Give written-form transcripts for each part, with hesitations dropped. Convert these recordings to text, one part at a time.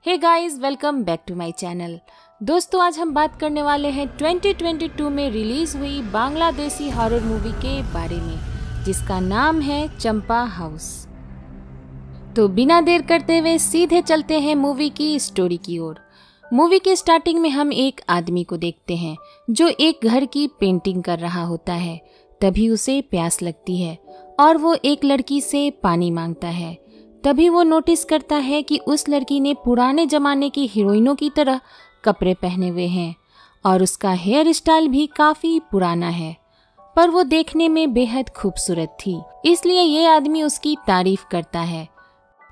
Hey guys, welcome back to my channel. दोस्तों, आज हम बात करने वाले हैं 2022 में रिलीज हुई बांग्लादेशी हॉरर मूवी के बारे में, जिसका नाम है चंपा हाउस। तो बिना देर करते हुए सीधे चलते हैं मूवी की स्टोरी की ओर। मूवी के स्टार्टिंग में हम एक आदमी को देखते हैं जो एक घर की पेंटिंग कर रहा होता है। तभी उसे प्यास लगती है और वो एक लड़की से पानी मांगता है। तभी वो नोटिस करता है कि उस लड़की ने पुराने जमाने की हीरोइनों की तरह कपड़े पहने हुए हैं और उसका हेयर स्टाइल भी काफी पुराना है, पर वो देखने में बेहद खूबसूरत थी, इसलिए ये आदमी उसकी तारीफ करता है।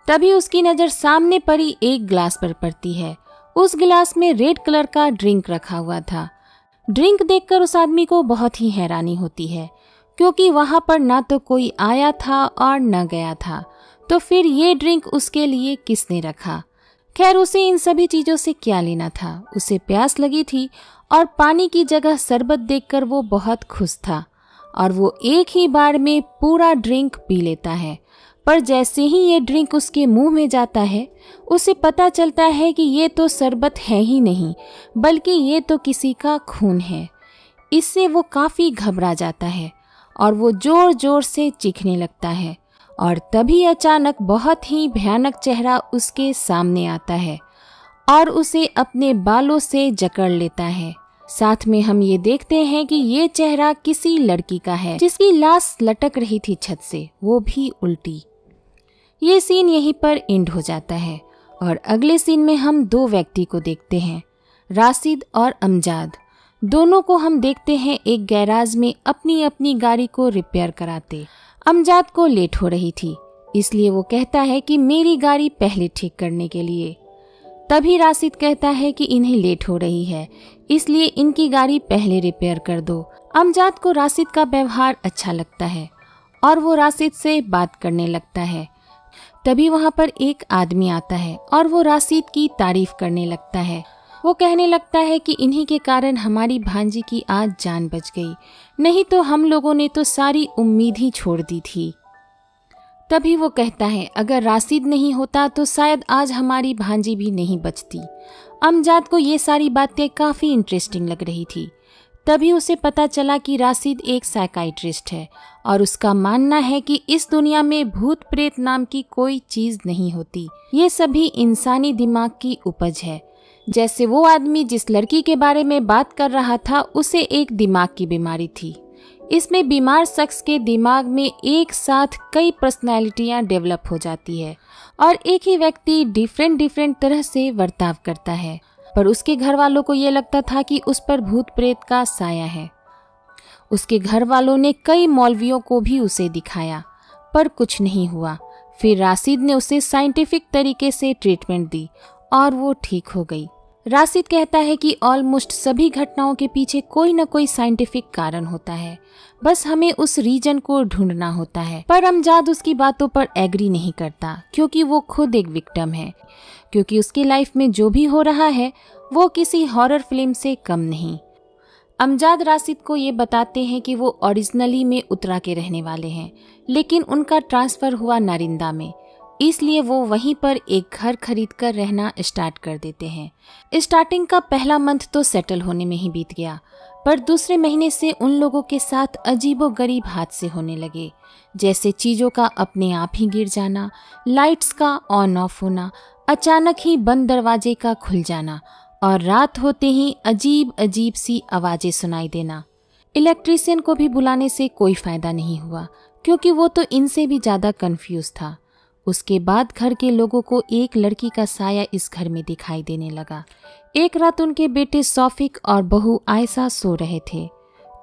तभी उसकी नज़र सामने पड़ी एक ग्लास पर पड़ती है। उस गिलास में रेड कलर का ड्रिंक रखा हुआ था। ड्रिंक देखकर उस आदमी को बहुत ही हैरानी होती है, क्योंकि वहाँ पर ना तो कोई आया था और न गया था, तो फिर ये ड्रिंक उसके लिए किसने रखा। खैर, उसे इन सभी चीज़ों से क्या लेना था। उसे प्यास लगी थी और पानी की जगह शरबत देखकर वो बहुत खुश था और वो एक ही बार में पूरा ड्रिंक पी लेता है। पर जैसे ही ये ड्रिंक उसके मुंह में जाता है, उसे पता चलता है कि ये तो शरबत है ही नहीं, बल्कि ये तो किसी का खून है। इससे वो काफ़ी घबरा जाता है और वो ज़ोर ज़ोर से चीखने लगता है। और तभी अचानक बहुत ही भयानक चेहरा उसके सामने आता है और उसे अपने बालों से जकड़ लेता है। साथ में हम ये देखते हैं कि ये चेहरा किसी लड़की का है जिसकी लाश लटक रही थी छत से, वो भी उल्टी। ये सीन यहीं पर एंड हो जाता है और अगले सीन में हम दो व्यक्ति को देखते हैं, राशिद और अमजाद। दोनों को हम देखते हैं एक गैराज में अपनी अपनी गाड़ी को रिपेयर कराते। अमजाद को लेट हो रही थी, इसलिए वो कहता है कि मेरी गाड़ी पहले ठीक करने के लिए। तभी राशिद कहता है कि इन्हें लेट हो रही है, इसलिए इनकी गाड़ी पहले रिपेयर कर दो। अमजाद को राशिद का व्यवहार अच्छा लगता है और वो राशिद से बात करने लगता है। तभी वहाँ पर एक आदमी आता है और वो राशिद की तारीफ करने लगता है। वो कहने लगता है कि इन्हीं के कारण हमारी भांजी की आज जान बच गई, नहीं तो हम लोगों ने तो सारी उम्मीद ही छोड़ दी थी। तभी वो कहता है अगर राशिद नहीं होता तो शायद आज हमारी भांजी भी नहीं बचती। अमजाद को ये सारी बातें काफ़ी इंटरेस्टिंग लग रही थी। तभी उसे पता चला कि राशिद एक साइकाइट्रिस्ट है और उसका मानना है कि इस दुनिया में भूत प्रेत नाम की कोई चीज़ नहीं होती, ये सभी इंसानी दिमाग की उपज है। जैसे वो आदमी जिस लड़की के बारे में बात कर रहा था, उसे एक दिमाग की बीमारी थी। इसमें बीमार शख्स के दिमाग में एक साथ कई पर्सनैलिटियाँ डेवलप हो जाती है और एक ही व्यक्ति डिफरेंट तरह से बर्ताव करता है। पर उसके घर वालों को ये लगता था कि उस पर भूत प्रेत का साया है। उसके घर वालों ने कई मौलवियों को भी उसे दिखाया, पर कुछ नहीं हुआ। फिर राशिद ने उसे साइंटिफिक तरीके से ट्रीटमेंट दी और वो ठीक हो गई। राशिद कहता है कि ऑलमोस्ट सभी घटनाओं के पीछे कोई न कोई साइंटिफिक कारण होता है, बस हमें उस रीजन को ढूंढना होता है। पर अमजाद उसकी बातों पर एग्री नहीं करता, क्योंकि वो खुद एक विक्टिम है, क्योंकि उसकी लाइफ में जो भी हो रहा है वो किसी हॉरर फिल्म से कम नहीं। अमजाद राशिद को ये बताते हैं कि वो ओरिजिनली में उत्तरा के रहने वाले हैं, लेकिन उनका ट्रांसफ़र हुआ नारिंदा में, इसलिए वो वहीं पर एक घर खरीद कर रहना स्टार्ट कर देते हैं। स्टार्टिंग का पहला मंथ तो सेटल होने में ही बीत गया, पर दूसरे महीने से उन लोगों के साथ अजीबोगरीब हादसे होने लगे, जैसे चीज़ों का अपने आप ही गिर जाना, लाइट्स का ऑन ऑफ होना, अचानक ही बंद दरवाजे का खुल जाना और रात होते ही अजीब अजीब सी आवाज़ें सुनाई देना। इलेक्ट्रीशियन को भी बुलाने से कोई फ़ायदा नहीं हुआ, क्योंकि वो तो इनसे भी ज़्यादा कंफ्यूज था। उसके बाद घर के लोगों को एक लड़की का साया इस घर में दिखाई देने लगा। एक रात उनके बेटे सौफिक और बहू आयशा सो रहे थे,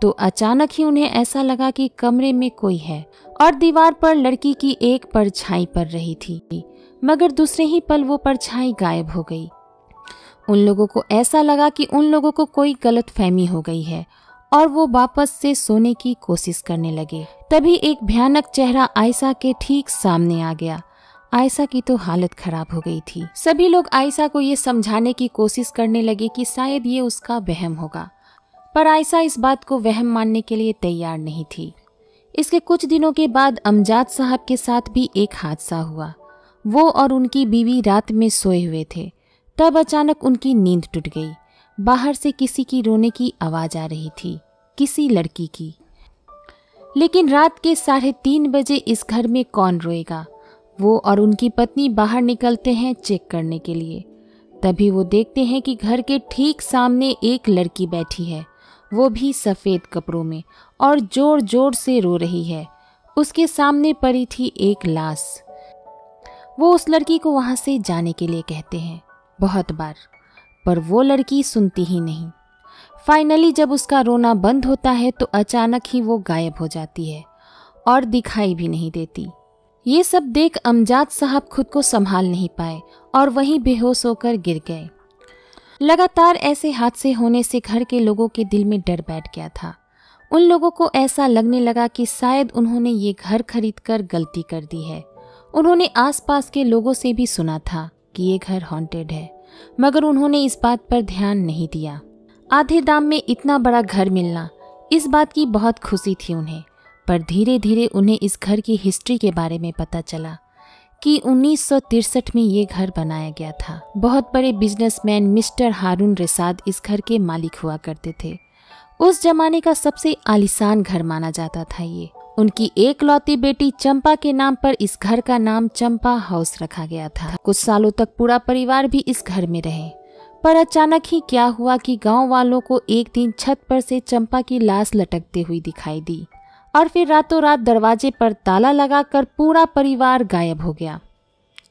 तो अचानक ही उन्हें ऐसा लगा कि कमरे में कोई है और दीवार पर लड़की की एक परछाई पड़ रही थी, मगर दूसरे ही पल वो परछाई गायब हो गई। उन लोगों को ऐसा लगा कि उन लोगों को कोई गलतफहमी हो गई है और वो वापस से सोने की कोशिश करने लगे। तभी एक भयानक चेहरा आयशा के ठीक सामने आ गया। आयशा की तो हालत खराब हो गई थी। सभी लोग आयशा को ये समझाने की कोशिश करने लगे कि शायद ये उसका वहम होगा, पर आयशा इस बात को वहम मानने के लिए तैयार नहीं थी। इसके कुछ दिनों के बाद अमजाद साहब के साथ भी एक हादसा हुआ। वो और उनकी बीवी रात में सोए हुए थे, तब अचानक उनकी नींद टूट गई। बाहर से किसी की रोने की आवाज आ रही थी, किसी लड़की की। लेकिन रात के 3:30 बजे इस घर में कौन रोएगा। वो और उनकी पत्नी बाहर निकलते हैं चेक करने के लिए। तभी वो देखते हैं कि घर के ठीक सामने एक लड़की बैठी है, वो भी सफ़ेद कपड़ों में, और जोर जोर से रो रही है। उसके सामने पड़ी थी एक लाश। वो उस लड़की को वहाँ से जाने के लिए कहते हैं बहुत बार, पर वो लड़की सुनती ही नहीं। फाइनली जब उसका रोना बंद होता है तो अचानक ही वो गायब हो जाती है और दिखाई भी नहीं देती। ये सब देख अमजाद साहब खुद को संभाल नहीं पाए और वहीं बेहोश होकर गिर गए। लगातार ऐसे हादसे होने से घर के लोगों के दिल में डर बैठ गया था। उन लोगों को ऐसा लगने लगा कि शायद उन्होंने ये घर खरीदकर गलती कर दी है। उन्होंने आसपास के लोगों से भी सुना था कि ये घर हॉन्टेड है, मगर उन्होंने इस बात पर ध्यान नहीं दिया। आधे दाम में इतना बड़ा घर मिलना, इस बात की बहुत खुशी थी उन्हें। पर धीरे धीरे उन्हें इस घर की हिस्ट्री के बारे में पता चला कि 1963 में ये घर बनाया गया था। बहुत बड़े बिजनेसमैन मिस्टर हारून रसाद इस घर के मालिक हुआ करते थे। उस जमाने का सबसे आलीशान घर माना जाता था ये। उनकी एकलौती बेटी चंपा के नाम पर इस घर का नाम चंपा हाउस रखा गया था। कुछ सालों तक पूरा परिवार भी इस घर में रहे, पर अचानक ही क्या हुआ कि गांव वालों को एक दिन छत पर से चंपा की लाश लटकते हुई दिखाई दी और फिर रातों रात दरवाजे पर ताला लगाकर पूरा परिवार गायब हो गया।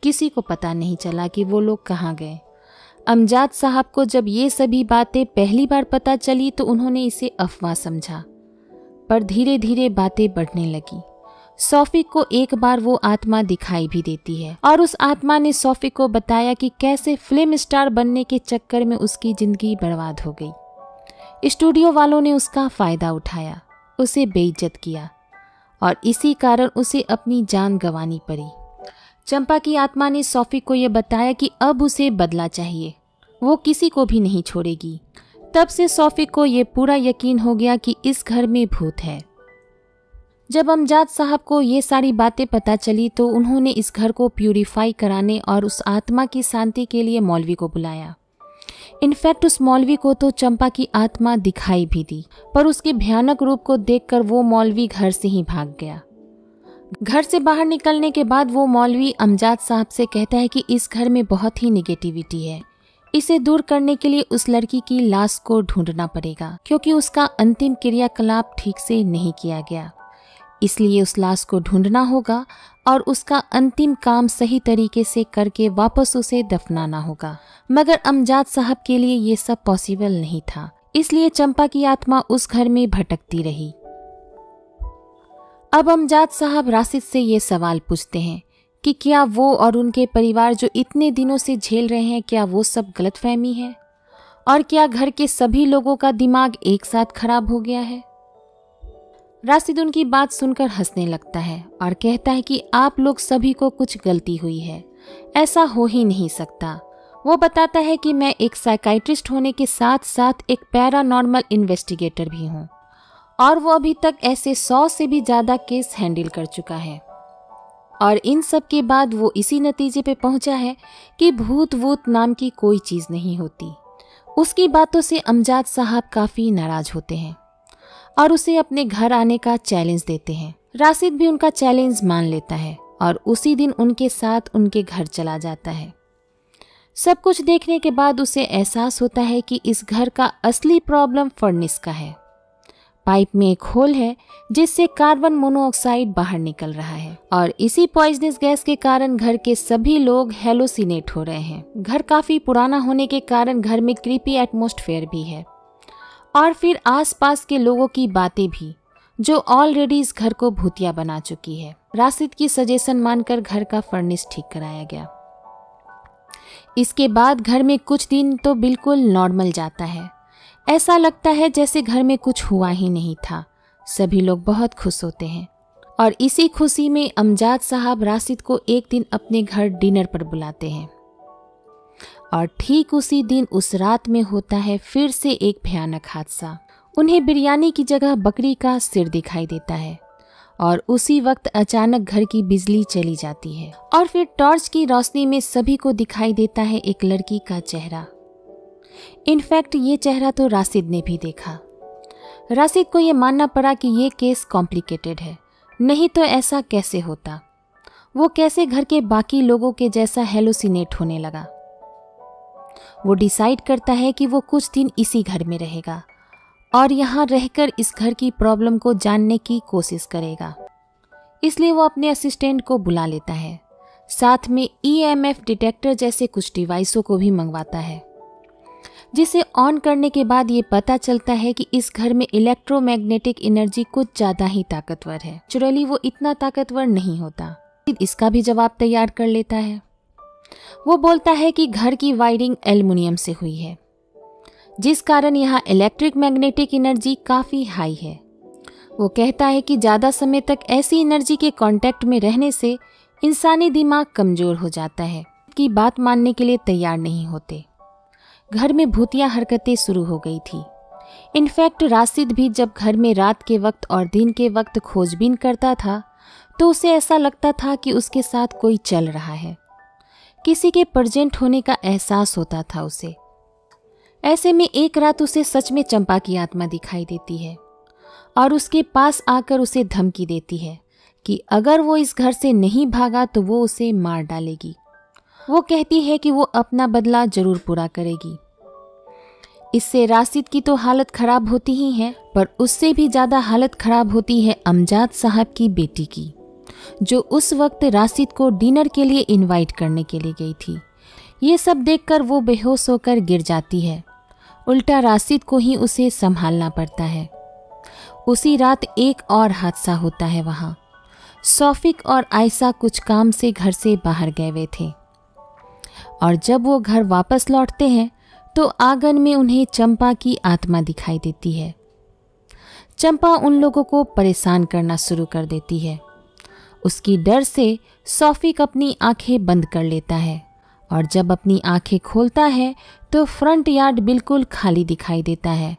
किसी को पता नहीं चला कि वो लोग कहाँ गए। अमजाद साहब को जब ये सभी बातें पहली बार पता चली तो उन्होंने इसे अफवाह समझा, पर धीरे धीरे बातें बढ़ने लगी। सोफी को एक बार वो आत्मा दिखाई भी देती है और उस आत्मा ने सोफी को बताया कि कैसे फिल्म स्टार बनने के चक्कर में उसकी जिंदगी बर्बाद हो गई। स्टूडियो वालों ने उसका फायदा उठाया, उसे बेइज्जत किया और इसी कारण उसे अपनी जान गंवानी पड़ी। चंपा की आत्मा ने सोफी को यह बताया कि अब उसे बदला चाहिए, वो किसी को भी नहीं छोड़ेगी। तब से सोफी को ये पूरा यकीन हो गया कि इस घर में भूत है। जब अमजाद साहब को ये सारी बातें पता चली तो उन्होंने इस घर को प्यूरिफाई कराने और उस आत्मा की शांति के लिए मौलवी को बुलाया। इनफैक्ट उस मौलवी को तो चंपा की आत्मा दिखाई भी दी, पर उसके भयानक रूप को देखकर वो मौलवी घर से ही भाग गया। घर से बाहर निकलने के बाद वो मौलवी अमजाद साहब से कहता है कि इस घर में बहुत ही निगेटिविटी है, इसे दूर करने के लिए उस लड़की की लाश को ढूंढना पड़ेगा, क्योंकि उसका अंतिम क्रियाकलाप ठीक से नहीं किया गया। इसलिए उस लाश को ढूंढना होगा और उसका अंतिम काम सही तरीके से करके वापस उसे दफनाना होगा। मगर अमजाद साहब के लिए ये सब पॉसिबल नहीं था, इसलिए चंपा की आत्मा उस घर में भटकती रही। अब अमजाद साहब राशिद से ये सवाल पूछते हैं कि क्या वो और उनके परिवार जो इतने दिनों से झेल रहे हैं, क्या वो सब गलतफहमी है और क्या घर के सभी लोगों का दिमाग एक साथ खराब हो गया है। राशिद उनकी बात सुनकर हंसने लगता है और कहता है कि आप लोग सभी को कुछ गलती हुई है, ऐसा हो ही नहीं सकता। वो बताता है कि मैं एक साइकाइट्रिस्ट होने के साथ साथ एक पैरानॉर्मल इन्वेस्टिगेटर भी हूँ और वो अभी तक ऐसे 100 से भी ज़्यादा केस हैंडल कर चुका है। और इन सब के बाद वो इसी नतीजे पे पहुंचा है कि भूत वूत नाम की कोई चीज़ नहीं होती। उसकी बातों से अमजाद साहब काफ़ी नाराज़ होते हैं और उसे अपने घर आने का चैलेंज देते हैं। राशिद भी उनका चैलेंज मान लेता है और उसी दिन उनके साथ उनके घर चला जाता है। सब कुछ देखने के बाद उसे एहसास होता है कि इस घर का असली प्रॉब्लम फर्नेस का है। पाइप में एक होल है जिससे कार्बन मोनोऑक्साइड बाहर निकल रहा है और इसी पॉइजनस गैस के कारण घर के सभी लोग हेलोसिनेट हो रहे हैं। घर काफ़ी पुराना होने के कारण घर में क्रीपी एटमॉस्फेयर भी है और फिर आसपास के लोगों की बातें भी, जो ऑलरेडी इस घर को भूतिया बना चुकी है। राशिद की सजेशन मानकर घर का फर्नेस ठीक कराया गया। इसके बाद घर में कुछ दिन तो बिल्कुल नॉर्मल जाता है। ऐसा लगता है जैसे घर में कुछ हुआ ही नहीं था। सभी लोग बहुत खुश होते हैं और इसी खुशी में अमजाद साहब राशिद को एक दिन अपने घर डिनर पर बुलाते हैं और ठीक उसी दिन उस रात में होता है फिर से एक भयानक हादसा। उन्हें बिरयानी की जगह बकरी का सिर दिखाई देता है और उसी वक्त अचानक घर की बिजली चली जाती है और फिर टॉर्च की रोशनी में सभी को दिखाई देता है एक लड़की का चेहरा। इनफैक्ट ये चेहरा तो राशिद ने भी देखा। राशिद को ये मानना पड़ा कि ये केस कॉम्प्लिकेटेड है, नहीं तो ऐसा कैसे होता। वो कैसे घर के बाकी लोगों के जैसा हेलुसिनेट होने लगा। वो डिसाइड करता है कि वो कुछ दिन इसी घर में रहेगा और यहाँ रहकर इस घर की प्रॉब्लम को जानने की कोशिश करेगा। इसलिए वो अपने असिस्टेंट को बुला लेता है, साथ में EMF डिटेक्टर जैसे कुछ डिवाइसों को भी मंगवाता है, जिसे ऑन करने के बाद ये पता चलता है कि इस घर में इलेक्ट्रोमैग्नेटिक एनर्जी कुछ ज़्यादा ही ताकतवर है। नेचुरली वो इतना ताकतवर नहीं होता। इसका भी जवाब तैयार कर लेता है। वो बोलता है कि घर की वायरिंग एल्युमिनियम से हुई है, जिस कारण यहाँ इलेक्ट्रिक मैग्नेटिक एनर्जी काफ़ी हाई है। वो कहता है कि ज़्यादा समय तक ऐसी एनर्जी के कांटेक्ट में रहने से इंसानी दिमाग कमज़ोर हो जाता है, की बात मानने के लिए तैयार नहीं होते। घर में भूतिया हरकतें शुरू हो गई थी। इनफैक्ट राशिद भी जब घर में रात के वक्त और दिन के वक्त खोजबीन करता था तो उसे ऐसा लगता था कि उसके साथ कोई चल रहा है। किसी के प्रेजेंट होने का एहसास होता था उसे। ऐसे में एक रात उसे सच में चंपा की आत्मा दिखाई देती है और उसके पास आकर उसे धमकी देती है कि अगर वो इस घर से नहीं भागा तो वो उसे मार डालेगी। वो कहती है कि वो अपना बदला जरूर पूरा करेगी। इससे राशिद की तो हालत खराब होती ही है, पर उससे भी ज़्यादा हालत खराब होती है अमजाद साहब की बेटी की, जो उस वक्त राशिद को डिनर के लिए इनवाइट करने के लिए गई थी। ये सब देखकर वो बेहोश होकर गिर जाती है। उल्टा राशिद को ही उसे संभालना पड़ता है। उसी रात एक और हादसा होता है वहाँ। सौफिक और आयशा कुछ काम से घर से बाहर गए हुए थे और जब वो घर वापस लौटते हैं तो आंगन में उन्हें चंपा की आत्मा दिखाई देती है। चंपा उन लोगों को परेशान करना शुरू कर देती है। उसकी डर से सौफिक अपनी आंखें बंद कर लेता है और जब अपनी आंखें खोलता है तो फ्रंट यार्ड बिल्कुल खाली दिखाई देता है।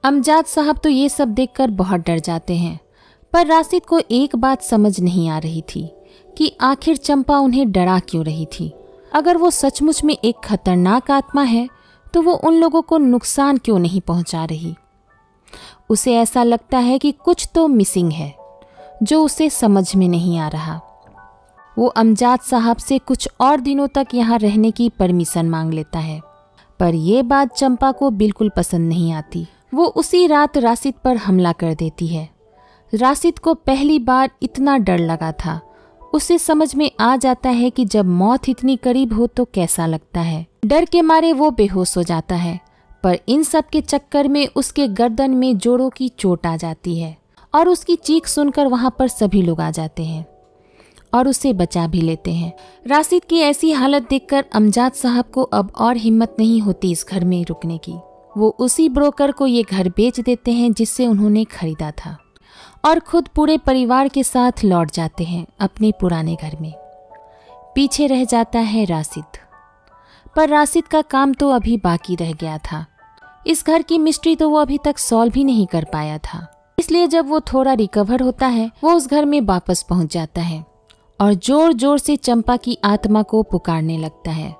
अमजाद साहब तो ये सब देखकर बहुत डर जाते हैं, पर राशिद को एक बात समझ नहीं आ रही थी कि आखिर चंपा उन्हें डरा क्यों रही थी। अगर वो सचमुच में एक खतरनाक आत्मा है तो वो उन लोगों को नुकसान क्यों नहीं पहुंचा रही। उसे ऐसा लगता है कि कुछ तो मिसिंग है जो उसे समझ में नहीं आ रहा। वो अमजाद साहब से कुछ और दिनों तक यहाँ रहने की परमिशन मांग लेता है, पर यह बात चंपा को बिल्कुल पसंद नहीं आती। वो उसी रात राशिद पर हमला कर देती है। राशिद को पहली बार इतना डर लगा था। उसे समझ में आ जाता है कि जब मौत इतनी करीब हो तो कैसा लगता है। डर के मारे वो बेहोश हो जाता है, पर इन सब के चक्कर में उसके गर्दन में जोड़ों की चोट आ जाती है और उसकी चीख सुनकर वहाँ पर सभी लोग आ जाते हैं और उसे बचा भी लेते हैं। राशिद की ऐसी हालत देखकर अमजाद साहब को अब और हिम्मत नहीं होती इस घर में रुकने की। वो उसी ब्रोकर को ये घर बेच देते हैं जिससे उन्होंने खरीदा था और खुद पूरे परिवार के साथ लौट जाते हैं अपने पुराने घर में। पीछे रह जाता है राशिद, पर राशिद का काम तो अभी बाकी रह गया था। इस घर की मिस्ट्री तो वो अभी तक सॉल्व भी नहीं कर पाया था। इसलिए जब वो थोड़ा रिकवर होता है वो उस घर में वापस पहुंच जाता है और जोर जोर से चंपा की आत्मा को पुकारने लगता है।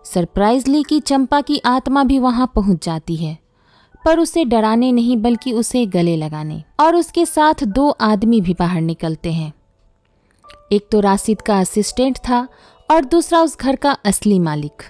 सरप्राइजली कि चंपा की आत्मा भी वहां पहुंच जाती है, पर उसे डराने नहीं बल्कि उसे गले लगाने। और उसके साथ दो आदमी भी बाहर निकलते हैं। एक तो राशिद का असिस्टेंट था और दूसरा उस घर का असली मालिक,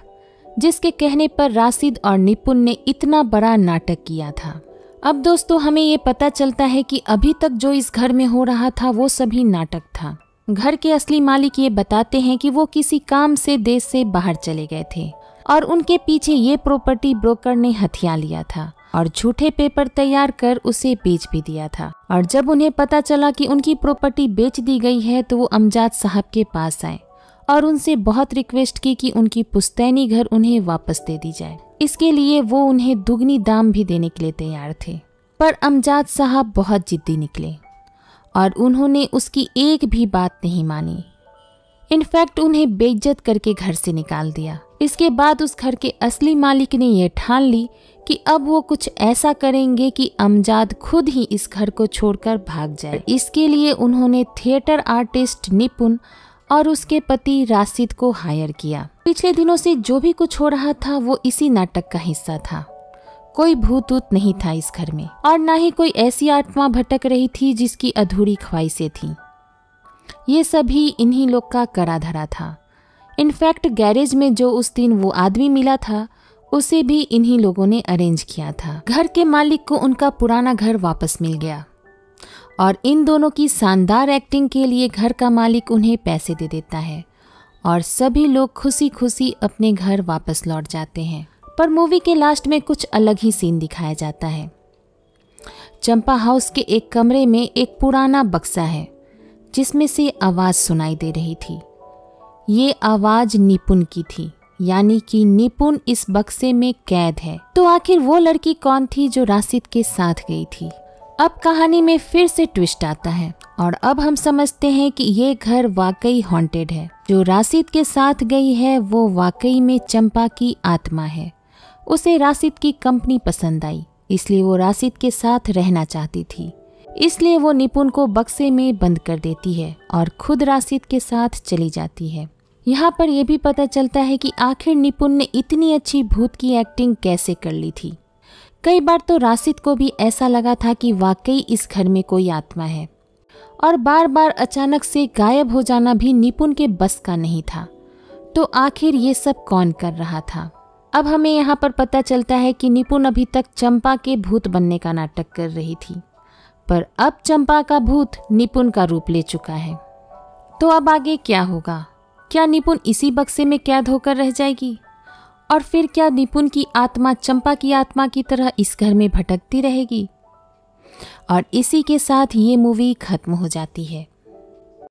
जिसके कहने पर राशिद और निपुण ने इतना बड़ा नाटक किया था। अब दोस्तों हमें ये पता चलता है कि अभी तक जो इस घर में हो रहा था वो सभी नाटक था। घर के असली मालिक ये बताते हैं कि वो किसी काम से देश से बाहर चले गए थे और उनके पीछे ये प्रॉपर्टी ब्रोकर ने हथिया लिया था और झूठे पेपर तैयार कर उसे बेच भी दिया था। और जब उन्हें पता चला कि उनकी प्रॉपर्टी बेच दी गई है तो वो अमजाद साहब के पास आए और उनसे बहुत रिक्वेस्ट की कि उनकी पुश्तैनी घर उन्हें वापस दे दी जाए। इसके लिए वो उन्हें दुगनी दाम भी देने के लिए तैयार थे, पर अमजाद साहब बहुत जिद्दी निकले और उन्होंने उसकी एक भी बात नहीं मानी। इनफैक्ट उन्हें बेइज्जत करके घर से निकाल दिया। इसके बाद उस घर के असली मालिक ने यह ठान ली कि अब वो कुछ ऐसा करेंगे कि अमजाद खुद ही इस घर को छोड़कर भाग जाए। इसके लिए उन्होंने थिएटर आर्टिस्ट निपुण और उसके पति राशिद को हायर किया। पिछले दिनों से जो भी कुछ हो रहा था वो इसी नाटक का हिस्सा था। कोई भूत ऊत नहीं था इस घर में और ना ही कोई ऐसी आत्मा भटक रही थी जिसकी अधूरी ख्वाहिशें थीं। ये सभी इन्हीं लोग का करा धरा था। इनफैक्ट गैरेज में जो उस दिन वो आदमी मिला था उसे भी इन्हीं लोगों ने अरेंज किया था। घर के मालिक को उनका पुराना घर वापस मिल गया और इन दोनों की शानदार एक्टिंग के लिए घर का मालिक उन्हें पैसे दे देता है और सभी लोग खुशी खुशी अपने घर वापस लौट जाते हैं। पर मूवी के लास्ट में कुछ अलग ही सीन दिखाया जाता है। चंपा हाउस के एक कमरे में एक पुराना बक्सा है जिसमें से आवाज़ सुनाई दे रही थी। ये आवाज़ निपुण की थी, यानी कि निपुण इस बक्से में कैद है। तो आखिर वो लड़की कौन थी जो राशिद के साथ गई थी? अब कहानी में फिर से ट्विस्ट आता है और अब हम समझते हैं कि ये घर वाकई हॉन्टेड है। जो राशिद के साथ गई है वो वाकई में चंपा की आत्मा है। उसे राशिद की कंपनी पसंद आई, इसलिए वो राशिद के साथ रहना चाहती थी। इसलिए वो निपुण को बक्से में बंद कर देती है और खुद राशिद के साथ चली जाती है। यहाँ पर यह भी पता चलता है कि आखिर निपुण ने इतनी अच्छी भूत की एक्टिंग कैसे कर ली थी। कई बार तो राशिद को भी ऐसा लगा था कि वाकई इस घर में कोई आत्मा है और बार बार अचानक से गायब हो जाना भी निपुण के बस का नहीं था। तो आखिर ये सब कौन कर रहा था? अब हमें यहाँ पर पता चलता है कि निपुण अभी तक चंपा के भूत बनने का नाटक कर रही थी, पर अब चंपा का भूत निपुण का रूप ले चुका है। तो अब आगे क्या होगा? क्या निपुण इसी बक्से में कैद होकर रह जाएगी? और फिर क्या निपुण की आत्मा चंपा की आत्मा की तरह इस घर में भटकती रहेगी? और इसी के साथ ये मूवी खत्म हो जाती है।